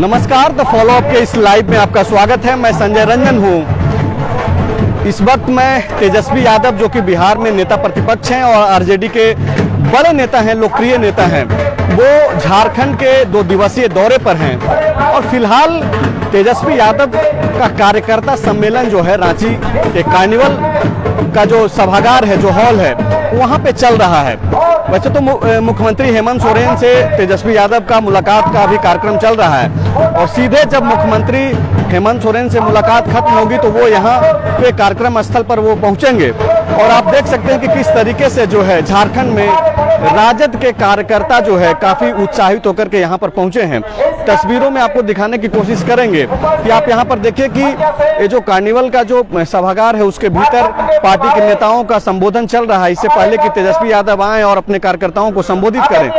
नमस्कार, the follow up के इस लाइव में आपका स्वागत है। मैं संजय रंजन हूं। इस वक्त मैं तेजस्वी यादव, जो कि बिहार में नेता प्रतिपक्ष हैं और आरजेडी के बड़े नेता हैं, लोकप्रिय नेता हैं, वो झारखंड के 2 दिवसीय दौरे पर हैं और फिलहाल तेजस्वी यादव का कार्यकर्ता सम्मेलन जो है रांची के कार्निवल का जो सभागार है, जो हॉल है, वहाँ पे चल रहा है। वैसे तो मुख्यमंत्री हेमंत सोरेन से तेजस्वी यादव का मुलाकात का भी कार्यक्रम चल रहा है और सीधे जब मुख्यमंत्री हेमंत सोरेन से मुलाकात खत्म होगी तो वो यहाँ पे कार्यक्रम स्थल पर वो पहुँचेंगे। और आप देख सकते हैं कि किस तरीके से जो है झारखंड में राजद के कार्यकर्ता जो है काफ़ी उत्साहित होकर के यहाँ पर पहुँचे हैं। तस्वीरों में आपको दिखाने की कोशिश करेंगे कि आप यहाँ पर देखिए कि ये जो कार्निवल का जो सभागार है उसके भीतर पार्टी के नेताओं का संबोधन चल रहा है। इससे पहले कि तेजस्वी यादव आए और अपने कार्यकर्ताओं को संबोधित करें,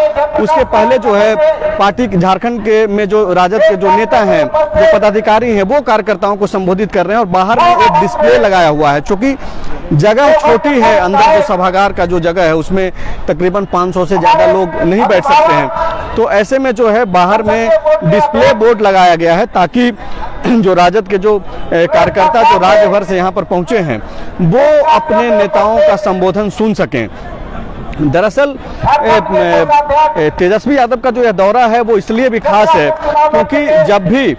उसके पहले जो है पार्टी झारखंड के में जो राजद के जो नेता हैं, जो पदाधिकारी हैं, वो कार्यकर्ताओं को संबोधित कर रहे हैं और बाहर में एक डिस्प्ले लगाया हुआ है। चूंकि जगह छोटी है, अंदर जो सभागार का जो जगह है उसमें तकरीबन 500 से ज़्यादा लोग नहीं बैठ सकते हैं, तो ऐसे में जो है बाहर में डिस्प्ले बोर्ड लगाया गया है ताकि जो राजद के जो कार्यकर्ता जो राज्य भर से यहाँ पर पहुँचे हैं वो अपने नेताओं का संबोधन सुन सकें। दरअसल तेजस्वी यादव का जो यह दौरा है वो इसलिए भी खास है क्योंकि जब भी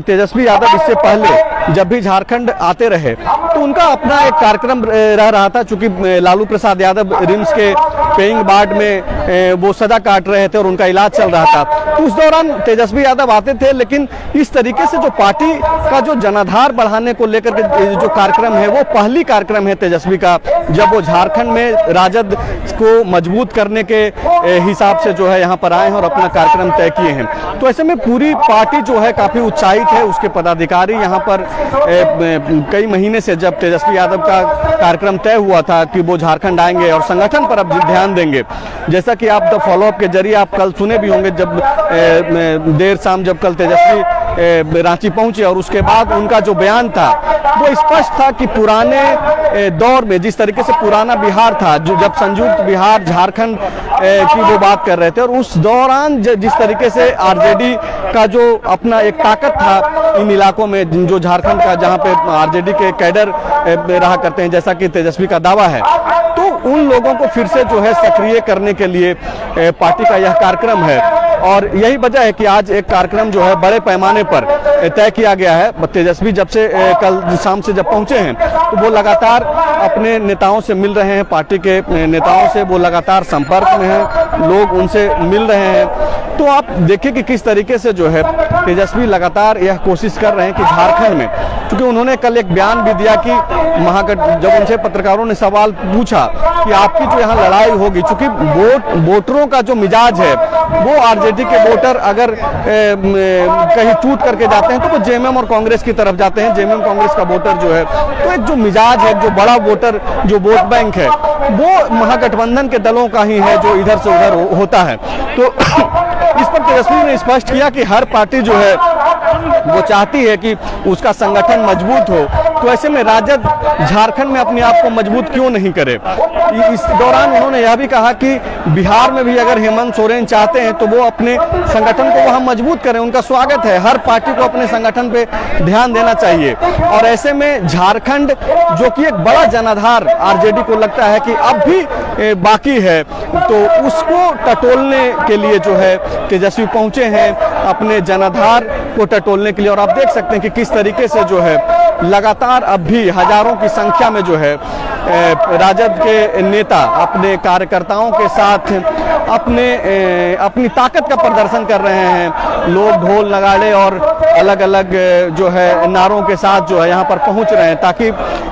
तेजस्वी यादव इससे पहले जब भी झारखंड आते रहे तो उनका अपना एक कार्यक्रम रह रहा था। चूंकि लालू प्रसाद यादव रिम्स के पेइंग वार्ड में वो सजा काट रहे थे और उनका इलाज चल रहा था, तो उस दौरान तेजस्वी यादव आते थे। लेकिन इस तरीके से जो पार्टी का जो जनाधार बढ़ाने को लेकर के जो कार्यक्रम है वो पहली कार्यक्रम है तेजस्वी का, जब वो झारखंड में राजद को मजबूत करने के हिसाब से जो है यहाँ पर आए हैं और अपना कार्यक्रम तय किए हैं। तो ऐसे में पूरी पार्टी जो है काफ़ी उत्साहित है। उसके पदाधिकारी यहाँ पर कई महीने से, जब तेजस्वी यादव का कार्यक्रम तय हुआ था कि वो झारखंड आएंगे और संगठन पर अब ध्यान देंगे, जैसा कि आप द फॉलो अप के जरिए आप कल सुने भी होंगे, जब देर शाम जब कल तेजस्वी रांची पहुंचे और उसके बाद उनका जो बयान था वो स्पष्ट था कि पुराने दौर में जिस तरीके से पुराना बिहार था, जो जब संयुक्त बिहार झारखंड की वो बात कर रहे थे, और उस दौरान जिस तरीके से आरजेडी का जो अपना एक ताकत था इन इलाकों में, जो झारखंड का जहां पे आरजेडी के कैडर रहा करते हैं, जैसा कि तेजस्वी का दावा है, तो उन लोगों को फिर से जो है सक्रिय करने के लिए पार्टी का यह कार्यक्रम है। और यही वजह है कि आज एक कार्यक्रम जो है बड़े पैमाने पर तय किया गया है। तेजस्वी जब से कल शाम से जब पहुंचे हैं तो वो लगातार अपने नेताओं से मिल रहे हैं, पार्टी के नेताओं से वो लगातार संपर्क में हैं, लोग उनसे मिल रहे हैं। तो आप देखिए कि किस तरीके से जो है तेजस्वी लगातार यह कोशिश कर रहे हैं कि झारखंड में, क्योंकि उन्होंने कल एक बयान भी दिया कि जब उनसे पत्रकारों ने सवाल पूछा कि आपकी जो यहाँ लड़ाई होगी, चूंकि वोटरों का जो मिजाज है वो आरजेडी के वोटर अगर कहीं टूट करके जाते हैं तो वो जेएमएम और कांग्रेस की तरफ जाते हैं। जेएमएम कांग्रेस का वोटर जो है, तो एक जो मिजाज है, जो बड़ा वोटर जो वोट बैंक है, वो महागठबंधन के दलों का ही है जो इधर से उधर होता है। तो इस पर तेजस्वी ने स्पष्ट किया कि हर पार्टी जो है वो चाहती है कि उसका संगठन मजबूत हो, तो ऐसे में राजद झारखंड में अपने आप को मजबूत क्यों नहीं करे। इस दौरान उन्होंने यह भी कहा कि बिहार में भी अगर हेमंत सोरेन चाहते हैं तो वो अपने संगठन को वहां मजबूत करें, उनका स्वागत है। हर पार्टी को अपने संगठन पे ध्यान देना चाहिए। और ऐसे में झारखंड, जो कि एक बड़ा जनाधार आरजेडी को लगता है कि अब भी बाकी है, तो उसको टटोलने के लिए जो है तेजस्वी पहुंचे हैं अपने जनाधार को टटोलने के लिए। और आप देख सकते हैं कि किस तरीके से जो है लगातार अब भी हजारों की संख्या में जो है राजद के नेता अपने कार्यकर्ताओं के साथ अपनी ताकत का प्रदर्शन कर रहे हैं। लोग ढोल नगाड़े और अलग अलग जो है नारों के साथ जो है यहाँ पर पहुँच रहे हैं ताकि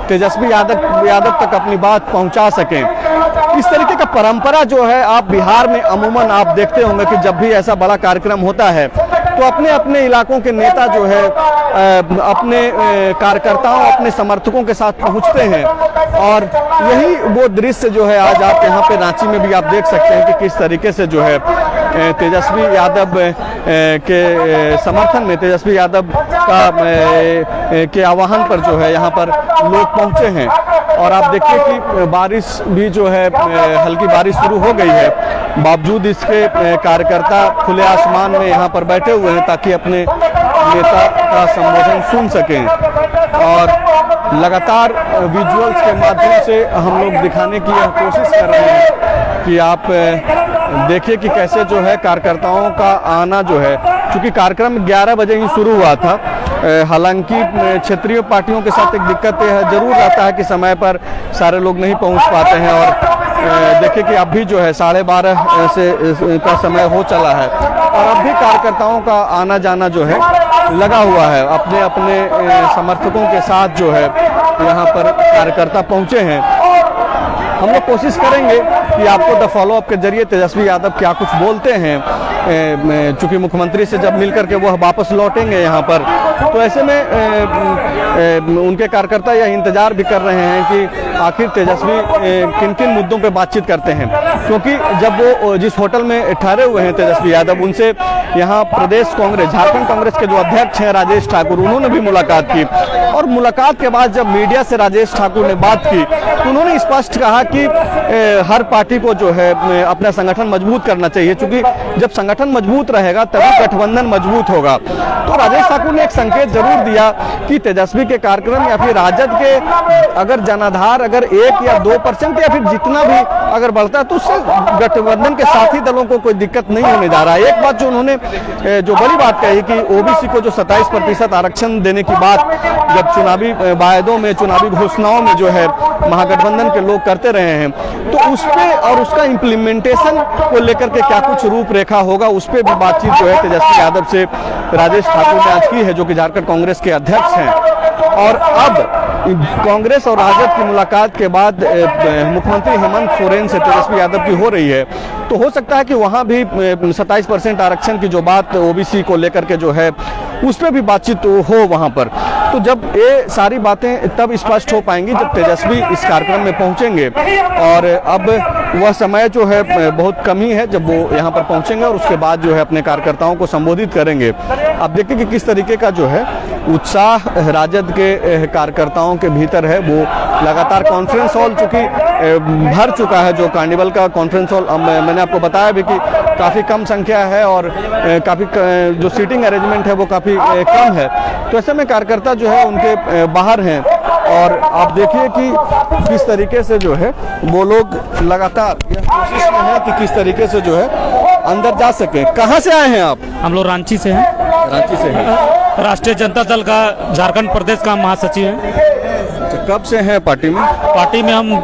तेजस्वी यादव तक अपनी बात पहुँचा सकें। इस तरीके का परंपरा जो है आप बिहार में अमूमन आप देखते होंगे कि जब भी ऐसा बड़ा कार्यक्रम होता है तो अपने अपने इलाकों के नेता जो है अपने कार्यकर्ताओं, अपने समर्थकों के साथ पहुंचते हैं। और यही वो दृश्य जो है आज आप यहाँ पे रांची में भी आप देख सकते हैं कि किस तरीके से जो है तेजस्वी यादव के समर्थन में, तेजस्वी यादव का के आह्वान पर जो है यहाँ पर लोग पहुँचे हैं। और आप देखिए कि बारिश भी जो है हल्की बारिश शुरू हो गई है बावजूद इसके कार्यकर्ता खुले आसमान में यहाँ पर बैठे हुए हैं ताकि अपने नेता का संबोधन सुन सकें। और लगातार विजुअल्स के माध्यम से हम लोग दिखाने की यह कोशिश कर रहे हैं कि आप देखिए कि कैसे जो है कार्यकर्ताओं का आना जो है, चूँकि कार्यक्रम 11 बजे ही शुरू हुआ था। हालांकि क्षेत्रीय पार्टियों के साथ एक दिक्कत यह जरूर रहता है कि समय पर सारे लोग नहीं पहुंच पाते हैं। और देखिए कि अब भी जो है 12:30 से का समय हो चला है और अब भी कार्यकर्ताओं का आना जाना जो है लगा हुआ है। अपने अपने समर्थकों के साथ जो है यहाँ पर कार्यकर्ता पहुँचे हैं। हम लोग कोशिश करेंगे कि आपको द फॉलो अप के जरिए तेजस्वी यादव क्या कुछ बोलते हैं, चूँकि मुख्यमंत्री से जब मिलकर के वह वापस लौटेंगे यहाँ पर, तो ऐसे में उनके कार्यकर्ता यह इंतजार भी कर रहे हैं कि आखिर तेजस्वी किन किन मुद्दों पे बातचीत करते हैं। क्योंकि जब वो जिस होटल में ठहरे हुए हैं तेजस्वी यादव, उनसे यहाँ प्रदेश कांग्रेस, झारखंड कांग्रेस के जो अध्यक्ष हैं राजेश ठाकुर, उन्होंने भी मुलाकात की। और मुलाकात के बाद जब मीडिया से राजेश ठाकुर ने बात की तो उन्होंने स्पष्ट कहा कि हर पार्टी को जो है अपना संगठन मजबूत करना चाहिए, क्योंकि जब संगठन मजबूत रहेगा तभी गठबंधन मजबूत होगा। तो राजेश ठाकुर ने एक संकेत जरूर दिया कि तेजस्वी के कार्यक्रम या फिर राजद के अगर जनाधार अगर 1 या 2% या फिर जितना भी अगर बढ़ता है तो उससे गठबंधन के साथी दलों को कोई दिक्कत नहीं होने जा रहा है। एक बात जो उन्होंने जो बड़ी बात कही कि ओबीसी को जो 27% आरक्षण देने की बात जब चुनावी वायदों में, चुनावी घोषणाओं में जो है महागठबंधन के लोग करते रहे हैं, तो उस पे और उसका इम्प्लीमेंटेशन को लेकर के क्या कुछ रूपरेखा होगा, उस पर भी बातचीत जो है तेजस्वी यादव से राजेश ठाकुर ने आज की है, जो कि झारखंड कांग्रेस के अध्यक्ष हैं। और अब कांग्रेस और राजद की मुलाकात के बाद मुख्यमंत्री हेमंत सोरेन से तेजस्वी यादव की हो रही है, तो हो सकता है कि वहां भी 27% आरक्षण की जो बात ओबीसी को लेकर के जो है उस पर भी बातचीत हो वहां पर। तो जब ये सारी बातें तब स्पष्ट हो पाएंगी जब तेजस्वी इस कार्यक्रम में पहुंचेंगे। और अब वह समय जो है बहुत कम ही है जब वो यहाँ पर पहुंचेंगे और उसके बाद जो है अपने कार्यकर्ताओं को संबोधित करेंगे। अब देखिए कि किस तरीके का जो है उत्साह राजद के कार्यकर्ताओं के भीतर है। वो लगातार कॉन्फ्रेंस हॉल चूँकि भर चुका है, जो कार्निवल का कॉन्फ्रेंस हॉल, मैंने आपको बताया भी कि काफ़ी कम संख्या है और काफ़ी जो सीटिंग अरेंजमेंट है वो काफ़ी कम है। तो ऐसे में कार्यकर्ता जो है उनके बाहर हैं और आप देखिए कि किस तरीके से जो है वो लोग लगातार यह कोशिश में है कि किस तरीके से जो है अंदर जा सके। कहाँ से आए हैं आप? हम लोग रांची से हैं। रांची से हैं। राष्ट्रीय जनता दल का झारखंड प्रदेश का महासचिव हैं। कब से हैं पार्टी में? पार्टी में हम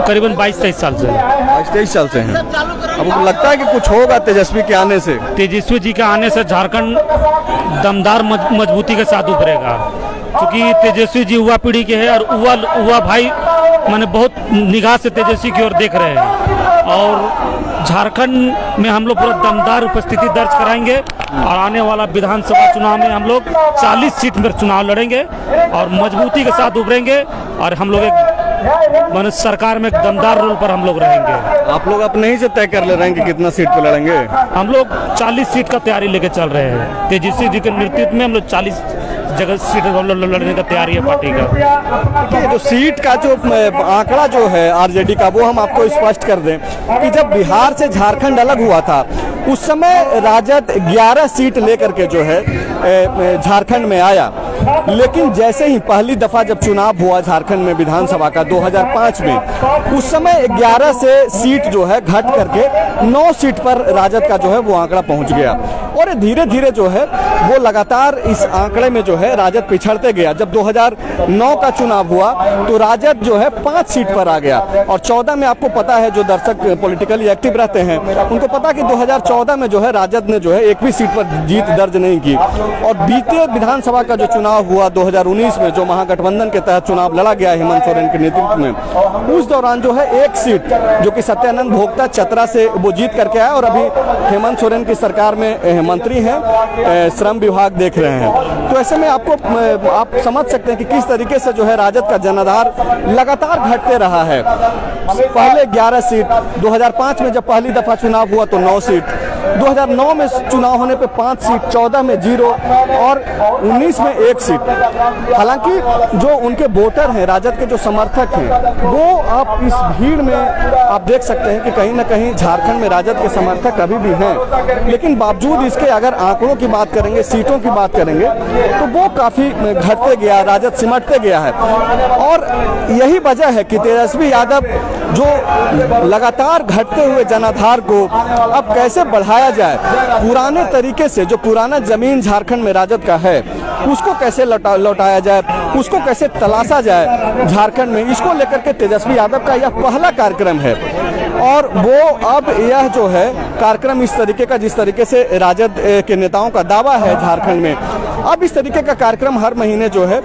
करीबन 22-23 साल से हैं। 22-23 साल से हैं। अब लगता है कि कुछ होगा तेजस्वी के आने से? तेजस्वी जी के आने से झारखंड दमदार मजबूती के साथ उभरेगा, क्योंकि तेजस्वी जी युवा पीढ़ी के हैं और युवा भाई मैंने बहुत निगाह से तेजस्वी की ओर देख रहे हैं। और झारखंड में हम लोग पूरा दमदार उपस्थिति दर्ज कराएंगे और आने वाला विधानसभा चुनाव में हम लोग 40 सीट में चुनाव लड़ेंगे और मजबूती के साथ उभरेंगे और हम लोग एक माने सरकार में एक दमदार रोल पर हम लोग रहेंगे। आप लोग अपने ही से तय कर ले रहे हैं कि कितना सीट पे लड़ेंगे? हम लोग 40 सीट का तैयारी लेके चल रहे हैं। तेजस्वी जी के नेतृत्व में हम लोग 40 जगह सीट लड़ने का तैयारी है पार्टी का। जो सीट का जो आंकड़ा जो है आरजेडी का, वो हम आपको स्पष्ट कर दें कि जब बिहार से झारखंड अलग हुआ था उस समय राजद 11 सीट लेकर के जो है झारखंड में आया। लेकिन जैसे ही पहली दफा जब चुनाव हुआ झारखंड में विधानसभा का 2005 में, उस समय 11 से सीट जो है घट करके 9 सीट पर राजद का जो है वो आंकड़ा पहुंच गया। और धीरे धीरे जो है वो लगातार इस आंकड़े में जो है राजद पिछड़ते गया। जब 2009 का चुनाव हुआ तो राजद जो है 5 सीट पर आ गया और 14 में आपको पता है, जो दर्शक पॉलिटिकली एक्टिव रहते हैं उनको पता कि 2014 में जो है राजद ने जो है 1 भी सीट पर जीत दर्ज नहीं की। और बीते विधानसभा का जो चुनाव हुआ 2019 में, जो महागठबंधन के तहत चुनाव लड़ा गया हेमंत सोरेन के नेतृत्व में, उस दौरान जो है 1 सीट जो कि सत्यानंद भोक्ता चतरा से वो जीत करके आया और अभी हेमंत सोरेन की सरकार में मंत्री हैं, श्रम विभाग देख रहे हैं। तो ऐसे में आपको आप समझ सकते हैं कि किस तरीके से जो है राजद का जनाधार लगातार घटते रहा है। पहले 11 सीट, 2005 में जब पहली दफा चुनाव हुआ तो 9 सीट, 2009 में चुनाव होने पे 5 सीट, 14 में 0 और 19 में 1 सीट। हालांकि जो उनके वोटर हैं, राजद के जो समर्थक हैं, वो आप इस भीड़ में आप देख सकते हैं कि कहीं ना कहीं झारखंड में राजद के समर्थक अभी भी हैं, लेकिन बावजूद इसके अगर आंकड़ों की बात करेंगे, सीटों की बात करेंगे, तो वो काफ़ी घटते गया, राजद सिमटते गया है। और यही वजह है कि तेजस्वी यादव जो लगातार घटते हुए जनाधार को अब कैसे बढ़ाया जाए, पुराने तरीके से जो पुराना जमीन झारखंड में राजद का है उसको कैसे लौटाया जाए, उसको कैसे तलाशा जाए झारखंड में, इसको लेकर के तेजस्वी यादव का यह पहला कार्यक्रम है। और वो अब यह जो है कार्यक्रम इस तरीके का, जिस तरीके से राजद के नेताओं का दावा है झारखंड में, अब इस तरीके का कार्यक्रम हर महीने जो है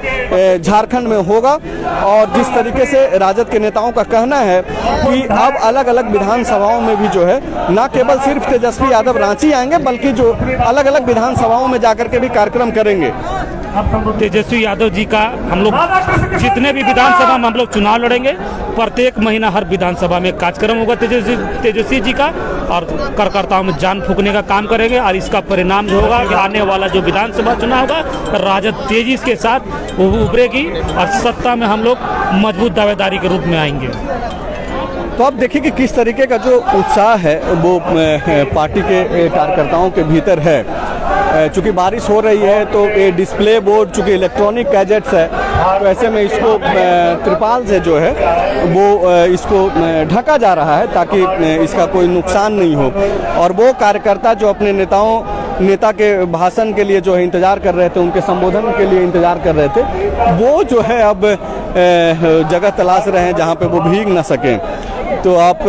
झारखंड में होगा। और जिस तरीके से राजद के नेताओं का कहना है कि अब अलग अलग विधानसभाओं में भी जो है न केवल सिर्फ तेजस्वी यादव रांची आएंगे, बल्कि जो अलग अलग विधानसभाओं में जाकर के भी कार्यक्रम करेंगे। तेजस्वी यादव जी का हम लोग जितने भी विधानसभा में हम लोग चुनाव लड़ेंगे, प्रत्येक महीना हर विधानसभा में कार्यक्रम होगा तेजस्वी जी का, और कार्यकर्ताओं में जान फूकने का काम करेंगे। और इसका परिणाम जो होगा कि आने वाला जो विधानसभा चुनाव होगा, राजद तेजी के साथ उभरेगी और सत्ता में हम लोग मजबूत दावेदारी के रूप में आएंगे। तो अब देखिए कि किस तरीके का जो उत्साह है वो पार्टी के कार्यकर्ताओं के भीतर है। चूँकि बारिश हो रही है तो ये डिस्प्ले बोर्ड, चूँकि इलेक्ट्रॉनिक गैजेट्स है, तो ऐसे में इसको त्रिपाल से जो है वो इसको ढका जा रहा है ताकि इसका कोई नुकसान नहीं हो। और वो कार्यकर्ता जो अपने नेता के भाषण के लिए जो है इंतज़ार कर रहे थे, उनके संबोधन के लिए इंतज़ार कर रहे थे, वो जो है अब जगह तलाश रहे हैं जहाँ पे वो भीग ना सकें। तो आप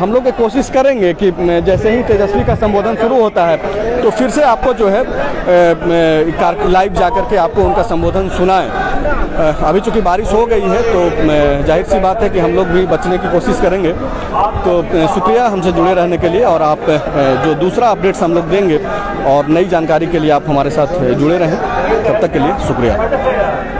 हम लोग कोशिश करेंगे कि जैसे ही तेजस्वी का संबोधन शुरू होता है तो फिर से आपको जो है लाइव जाकर के आपको उनका संबोधन सुनाएं। अभी चूँकि बारिश हो गई है तो जाहिर सी बात है कि हम लोग भी बचने की कोशिश करेंगे। तो शुक्रिया हमसे जुड़े रहने के लिए, और आप जो दूसरा अपडेट्स हम लोग देंगे और नई जानकारी के लिए आप हमारे साथ जुड़े रहें। तब तक के लिए शुक्रिया।